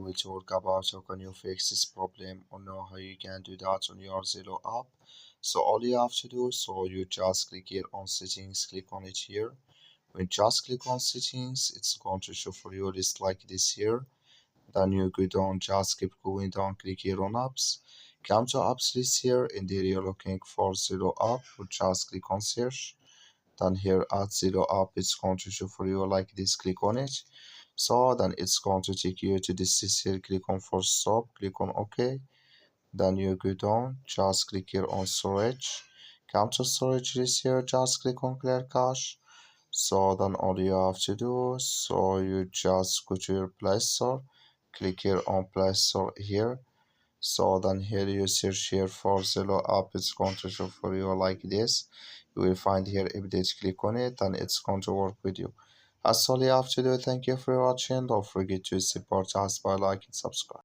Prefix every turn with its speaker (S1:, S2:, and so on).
S1: will talk about how can you fix this problem or know how you can do that on your Zello app. So all you have to do, so you just click here on settings, click on it here. When you just click on settings, it's going to show for you list like this here. Then you go down, just keep going down, click here on apps. Come to apps list here, and there you're looking for Zello app, you just click on search. Then here at Zello app, it's going to show for you like this, click on it. So then it's going to take you to this list here, click on for stop, click on OK. Then you go down, just click here on storage. Come to storage list here, just click on clear cache. So then all you have to do, so you just go to your Play Store, click here on Play Store here. So then here you search here for Zello app, it's going to show for you like this. You will find here update, click on it and it's going to work with you. That's all you have to do. Thank you for watching. Don't forget to support us by like and subscribe.